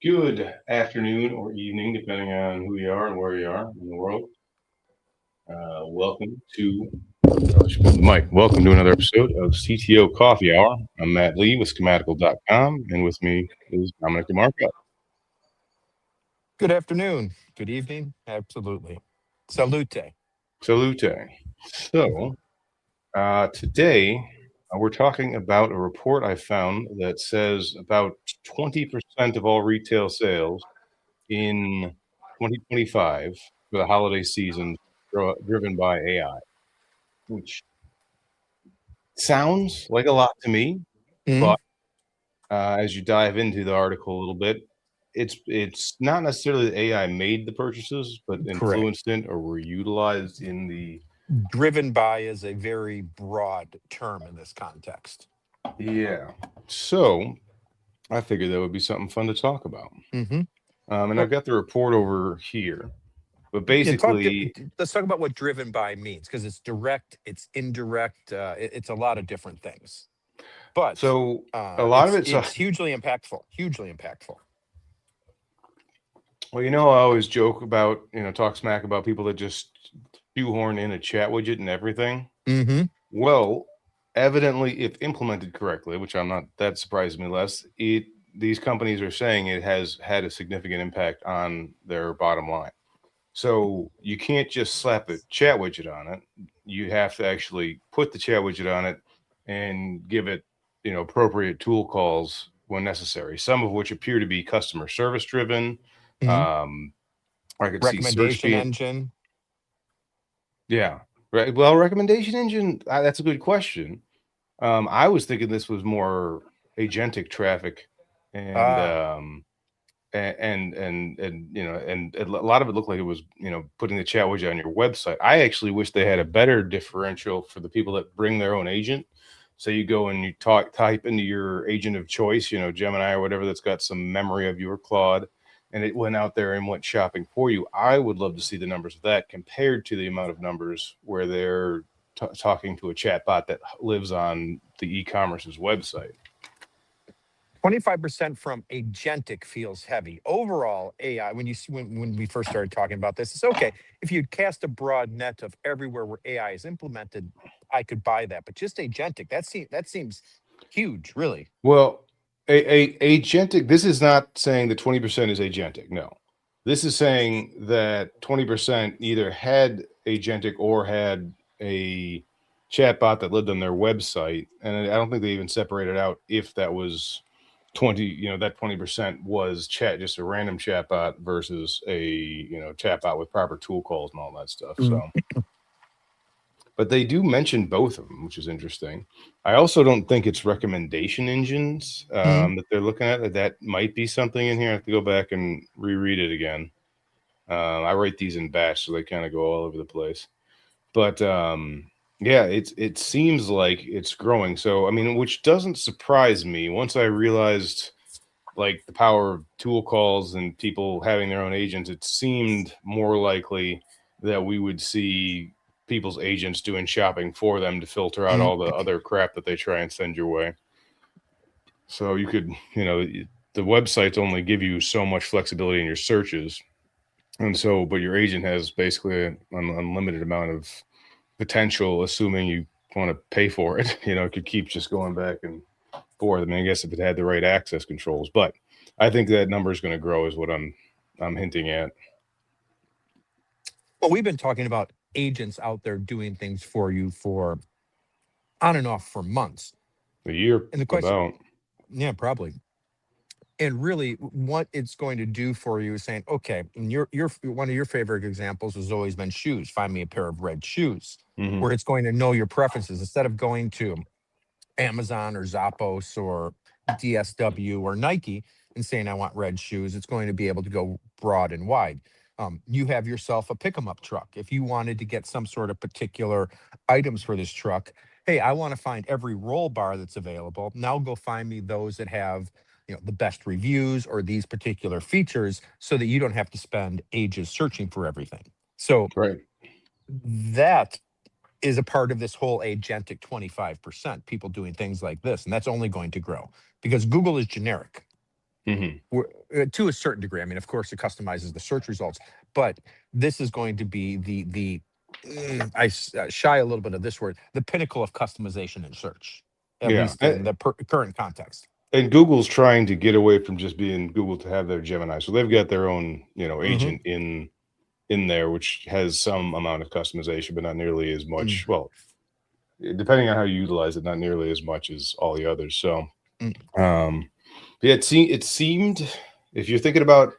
Good afternoon or evening, depending on who you are and where you are in the world. Welcome to Mike. Welcome to another episode of CTO Coffee Hour. I'm Matt Lee with Schematical.com, and with me is Dominic DeMarco. Good afternoon. Good evening. Absolutely. Salute. Salute. Today we're talking about a report I found that says about 20% of all retail sales in 2025 for the holiday season driven by AI, which sounds like a lot to me, Mhm. but as you dive into the article a little bit, it's not necessarily that AI made the purchases, but Correct. influenced it or were utilized in the Driven by is a very broad term in this context. yeah. So I figured that would be something fun to talk about. hmm And Well, I've got the report over here, but yeah, basically, let's talk about what driven by means because it's direct, it's indirect, it's a lot of different things. But so a lot of it's it's hugely impactful. Hugely impactful. well, I always joke about, talk smack about people that just shoehorn in a chat widget and everything. hmm Well, evidently, if implemented correctly, which I'm not, that surprises me less, these companies are saying it has had a significant impact on their bottom line. So you can't just slap a chat widget on it. You have to actually put the chat widget on it and give it, appropriate tool calls when necessary. Some of which appear to be customer service driven. hmm Um, I could see search Recommendation being, engine. yeah, right. Well, recommendation engine. That's a good question. I was thinking this was more agentic traffic, and Ah, um, and a lot of it looked like it was putting the chat widget on your website. I actually wish they had a better differential for the people that bring their own agent. So you go and you type into your agent of choice, Gemini or whatever that's got some memory of your Claude, and it went out there and went shopping for you. I would love to see the numbers of that compared to the amount of numbers where they're talking to a chatbot that lives on the e-commerce's website. 25% from agentic feels heavy. Overall, AI, when we first started talking about this, it's okay. If you'd cast a broad net of everywhere where AI is implemented, I could buy that. But just agentic, that seems huge, really. Well, agentic. This is not saying that 20% is agentic. No, this is saying that 20% either had agentic or had a chatbot that lived on their website, and I don't think they even separated out if that was 20. That 20% was just a random chatbot versus a chatbot with proper tool calls and all that stuff. Mm. So but they do mention both of them, which is interesting. I also don't think it's recommendation engines Mhm. that they're looking at. That might be something in here. I have to go back and reread it again. I write these in batch, so they kind of go all over the place. But yeah, it seems like it's growing. So I mean, which doesn't surprise me. Once I realized like the power of tool calls and people having their own agents, it seemed more likely that we would see people's agents doing shopping for them to filter out Mm. all the other crap that they try and send your way. So you could, the websites only give you so much flexibility in your searches. And so, but your agent has basically an unlimited amount of potential, assuming you want to pay for it. It could keep just going back and forth. I mean, I guess if it had the right access controls, but I think that number is going to grow, is what I'm hinting at. Well, we've been talking about agents out there doing things for you for on and off for months. A year And the question, about. yeah, probably. And really what it's going to do for you is saying, okay, and your one of your favorite examples has always been shoes. Find me a pair of red shoes, Hmm. where it's going to know your preferences instead of going to Amazon or Zappos or DSW or Nike and saying I want red shoes. It's going to be able to go broad and wide. You have yourself a pick 'em up truck. If you wanted to get some sort of particular items for this truck, hey, I want to find every roll bar that's available. Now go find me those that have the best reviews or these particular features so that you don't have to spend ages searching for everything. So Right. that is a part of this whole agentic 25%, people doing things like this. And that's only going to grow because Google is generic. Hmm. To a certain degree. I mean, of course, it customizes the search results, but this is going to be shy a little bit of this word, the pinnacle of customization in search, at Yeah. least in the current context. And Google's trying to get away from just being Google to have their Gemini. So they've got their own, Hmm. agent in there, which has some amount of customization, but not nearly as Mm, much. Well, depending on how you utilize it, not nearly as much as all the others. So, mm, um, yeah, it seemed if you're thinking about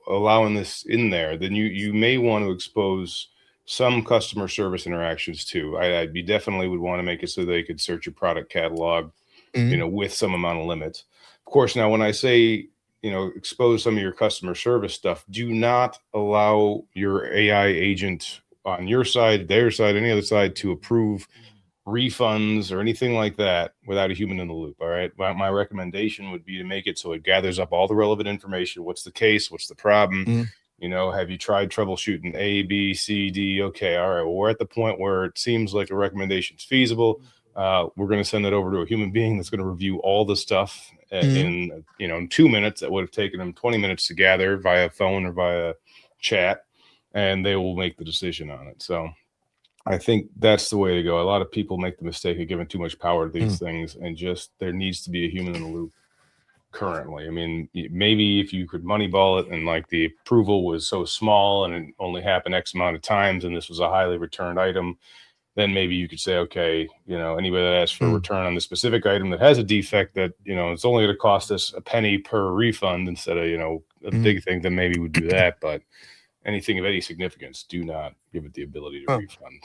allowing this in there, then you may want to expose some customer service interactions too. I'd be definitely would want to make it so they could search your product catalog, mm, with some amount of limits. Of course, now when I say, expose some of your customer service stuff, do not allow your AI agent on your side, their side, any other side to approve refunds or anything like that without a human in the loop. All right. My recommendation would be to make it so it gathers up all the relevant information. What's the case? What's the problem? mm, Have you tried troubleshooting A, B, C, D? Okay. All right. Well, we're at the point where it seems like a recommendation is feasible. We're going to send it over to a human being that's going to review all the stuff mm. in 2 minutes that would have taken them 20 minutes to gather via phone or via chat, and they will make the decision on it. So I think that's the way to go. A lot of people make the mistake of giving too much power to these Mm. things, and just there needs to be a human in the loop currently. I mean, maybe if you could moneyball it and like the approval was so small and it only happened X amount of times and this was a highly returned item, then maybe you could say, okay, anybody that asks for a Mm. return on the specific item that has a defect that, it's only going to cost us a penny per refund instead of, a Mm. big thing, then maybe we'd do that. But anything of any significance, do not give it the ability to Well, refund.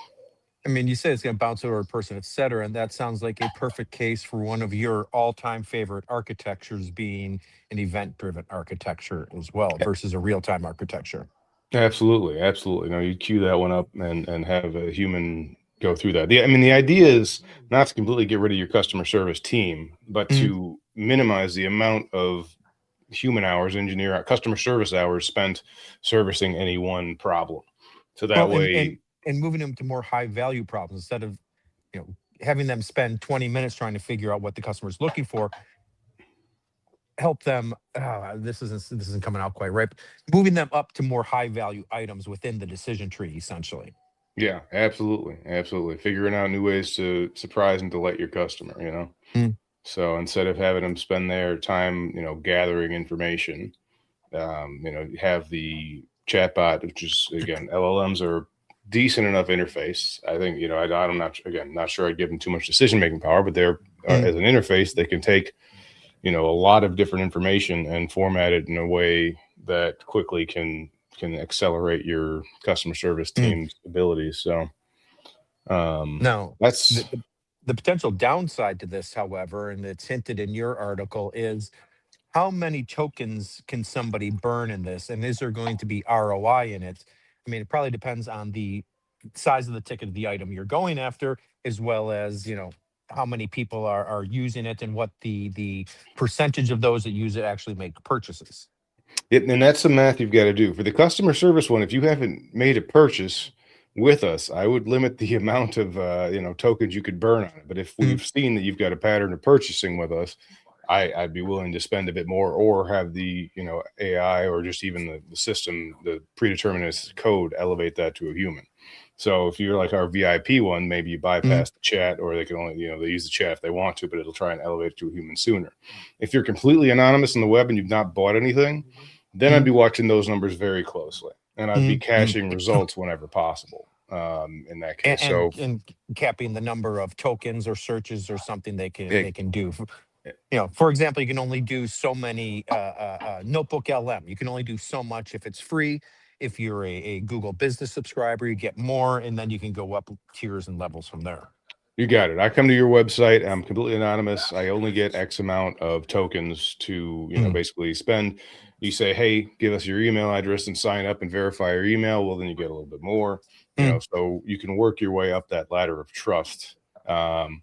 I mean, you say it's going to bounce over a person, et cetera, and that sounds like a perfect case for one of your all-time favorite architectures being an event-driven architecture as well versus a real-time architecture. Absolutely, absolutely. No, you queue that one up and have a human go through that. I mean, the idea is not to completely get rid of your customer service team, but Mm. to minimize the amount of human hours, customer service hours spent servicing any one problem. So that Well, and and way, and moving them to more high-value problems instead of having them spend 20 minutes trying to figure out what the customer is looking for. Help them. This isn't coming out quite right. But moving them up to more high-value items within the decision tree, essentially. yeah, absolutely, absolutely. Figuring out new ways to surprise and delight your customer. Mm, So instead of having them spend their time, gathering information, you have the chatbot, which is again LLMs are decent enough interface. I think I'm not sure I'd give them too much decision making power, but they're mm, as an interface they can take a lot of different information and format it in a way that quickly can accelerate your customer service mm. team's abilities. So Now, the, that's the the potential downside to this, however, and it's hinted in your article, is how many tokens can somebody burn in this, and is there going to be ROI in it? I mean, it probably depends on the size of the ticket of the item you're going after, as well as how many people are using it and what the percentage of those that use it actually make purchases. it, and that's the math you've got to do for the customer service one. If you haven't made a purchase with us, I would limit the amount of tokens you could burn on it. But if Mm, we've seen that you've got a pattern of purchasing with us, I'd be willing to spend a bit more or have the AI or just even the system, the predetermined code, elevate that to a human. So if you're like our VIP one, maybe you mm, bypass the chat, or they can only they use the chat if they want to, but it'll try and elevate it to a human sooner. If you're completely anonymous in the web and you've not bought anything, then I'd mm, be watching those numbers very closely, and I'd be mm, mm. caching results whenever possible. In that and, case, and so and capping the number of tokens or searches or something they it, can do. For example, you can only do so many Notebook LM. You can only do so much if it's free. If you're a Google Business subscriber, you get more, and then you can go up tiers and levels from there. you got it. I come to your website. I'm completely anonymous. I only get X amount of tokens to, Mm, basically spend. You say, hey, give us your email address and sign up and verify your email. Well, then you get a little bit more, mm, so you can work your way up that ladder of trust um,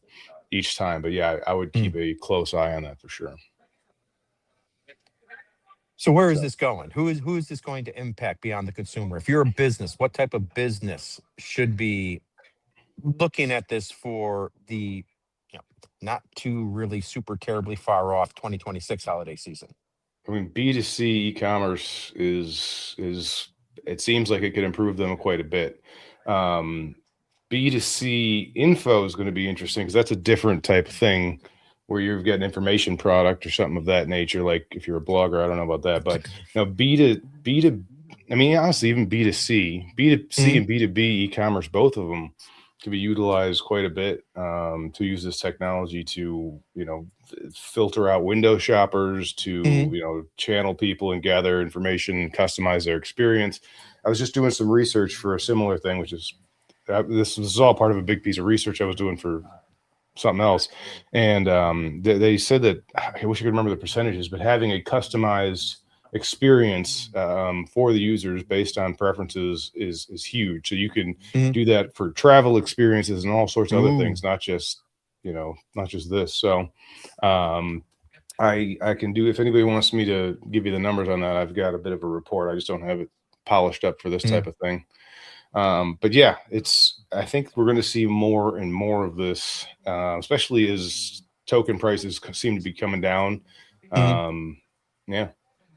each time. But yeah, I would mm. keep a close eye on that for sure. So where is So this going? Who is this going to impact beyond the consumer? If you're a business, what type of business should be looking at this for the not too really super terribly far off 2026 holiday season? mean, B2C e-commerce is it seems like it could improve them quite a bit. Um, B2C info is going to be interesting because that's a different type of thing where you've got an information product or something of that nature. Like if you're a blogger, I don't know about that, but now B to I mean, honestly, even B2C Mm, and B2B e-commerce, both of them can be utilized quite a bit to use this technology to, filter out window shoppers, to, mm, channel people and gather information, customize their experience. I was just doing some research for a similar thing, which is this was all part of a big piece of research I was doing for something else, and they said that I wish I could remember the percentages, but having a customized experience for the users based on preferences is huge. So you can mm. do that for travel experiences and all sorts of other Ooh. things, not just this. So um, I can do if anybody wants me to give you the numbers on that. I've got a bit of a report. I just don't have it polished up for this type Mm, of thing. But yeah, I think we're going to see more and more of this, especially as token prices seem to be coming down. mm. Um, yeah,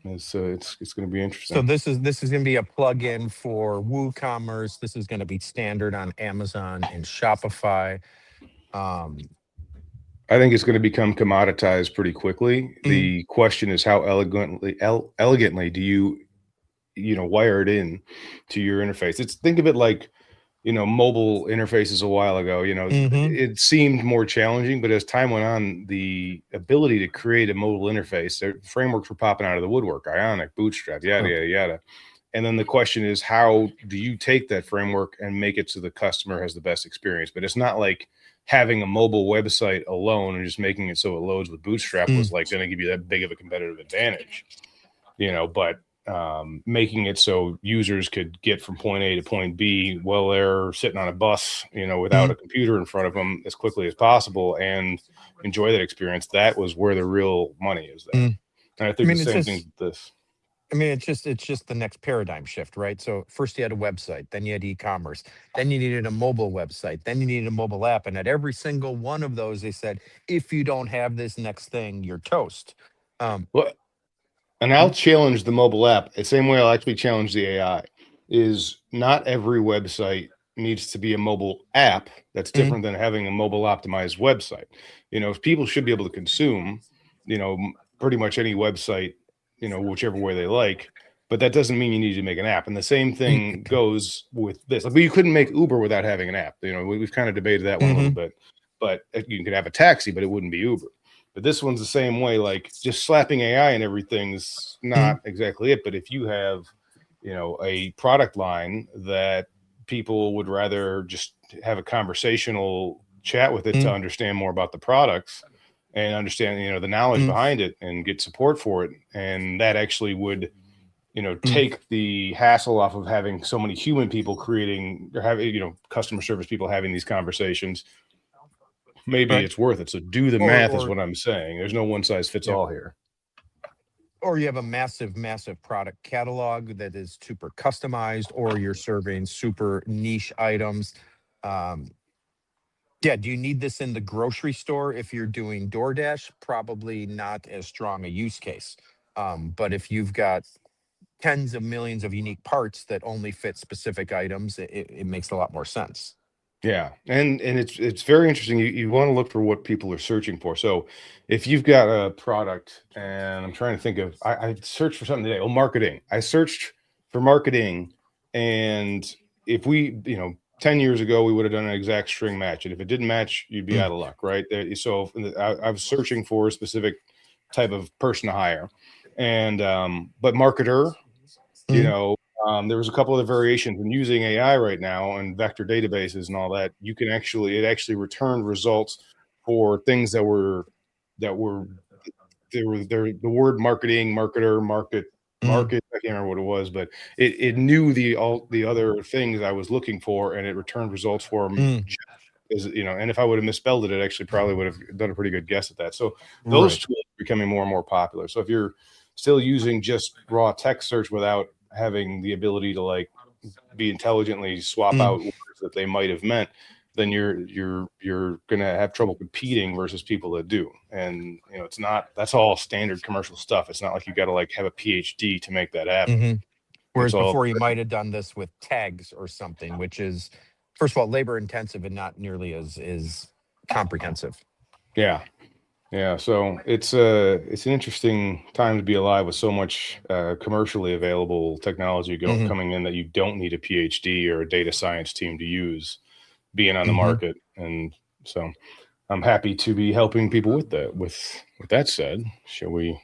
it's going to be So interesting. this is going to be a plugin for WooCommerce. This is going to be standard on Amazon and Shopify. Um, I think it's going to become commoditized pretty quickly. mm, The question is how elegantly do you wire it in to your interface. It's think of it like mobile interfaces a while ago, hmm it seemed more challenging, but as time went on, the ability to create a mobile interface, frameworks were popping out of the woodwork, Ionic, Bootstrap, yada, Oh, yada, yada. And then the question is, how do you take that framework and make it so the customer has the best experience? But it's not like having a mobile website alone and just making it so it loads with Bootstrap mm, was like going to give you that big of a competitive advantage, but making it so users could get from point A to point B while they're sitting on a bus, without mm, a computer in front of them as quickly as possible and enjoy that experience. That was where the real money is there. mm. And I I think the mean, it's same thing just. with this. I mean, it's just the next paradigm shift, right? So first you had a website, then you had e-commerce, then you needed a mobile website, then you needed a mobile app, and at every single one of those, they said, if you don't have this next thing, you're toast. Um, Well, and I'll mm, challenge the mobile app the same way I'll actually challenge the AI is not every website needs to be a mobile app. That's mm, different than having a mobile optimized website. People should be able to consume, pretty much any website, whichever way they like, but that doesn't mean you need to make an app. And the same mm, thing goes with this. Like, but you couldn't make Uber without having an app. We've kind of debated that one a little mhm, bit, but you could have a taxi, but it wouldn't be Uber. But this one's the same way. Like just slapping AI and everything's mm, not exactly it. But if you have, a product line that people would rather just have a conversational chat with it to mm, understand more about the products and understand, the knowledge mm, behind it and get support for it. And that actually would, mm, take the hassle off of having so many human people creating or having, customer service people having these conversations. Maybe right. it's worth it. So do the Or math is or what I'm saying. There's no one size fits yeah. all here. Or you have a massive product catalog that is super customized, or you're serving super niche items. Um, Yeah, do you need this in the grocery store if you're doing DoorDash? Probably not as strong a use case. But if you've got tens of millions of unique parts that only fit specific items, it makes a lot more sense. Yeah, and it's very interesting. You want to look for what people are searching for. So, if you've got a product, and I'm trying to think of, I searched for something today. Oh, marketing. I searched for marketing, and if we, 10 years ago, we would have done an exact string match, and if it didn't match, you'd be Mm, out of luck, right? So, I was searching for a specific type of person to hire, and but marketer, you mm, know there was a couple of variations and using AI right now and vector databases and all that. It actually returned results for things that were there the word marketing, marketer, mm, market. I can't remember what it was, but it knew all the other things I was looking for, and it returned results for them. mm. And if I would have misspelled it, it actually probably would have done a pretty good guess at that. So those Right. tools are becoming more and more popular. So if you're still using just raw text search without having the ability to like be intelligently swap Mm, out words that they might have meant, then you're going to have trouble competing versus people that do. And it's not, that's all standard commercial stuff. It's not like you got to like have a PhD to make that happen. Hmm. It's Whereas all, before you might have done this with tags or something, which is, first of all, labor intensive and not nearly as comprehensive. yeah. Yeah, so it's an interesting time to be alive with so much commercially available technology Hmm. coming in that you don't need a PhD or a data science team to use being on the Hmm. market. And so I'm happy to be helping people with that. With that said, shall we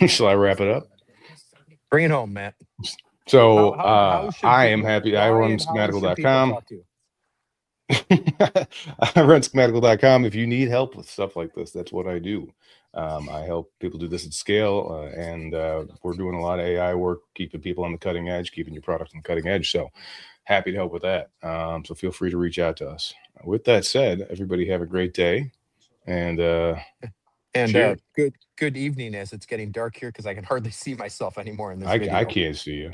shall I wrap it up? Bring it home, Matt. So How should I am people? happy. I Why run and how should people schematical.com. talk to you? I run schematical.com. If you need help with stuff like this, that's what I do. I help people do this at scale, and we're doing a lot of AI work, keeping people on the cutting edge, keeping your product on the cutting edge. So happy to help with that. So feel free to reach out to us. With that said, everybody have a great day, and And cheers. good evening as it's getting dark here because I can hardly see myself anymore in this I video. can't see you.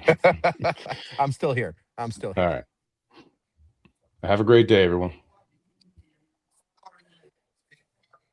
I'm still here. I'm still All here. right. Have a great day, everyone.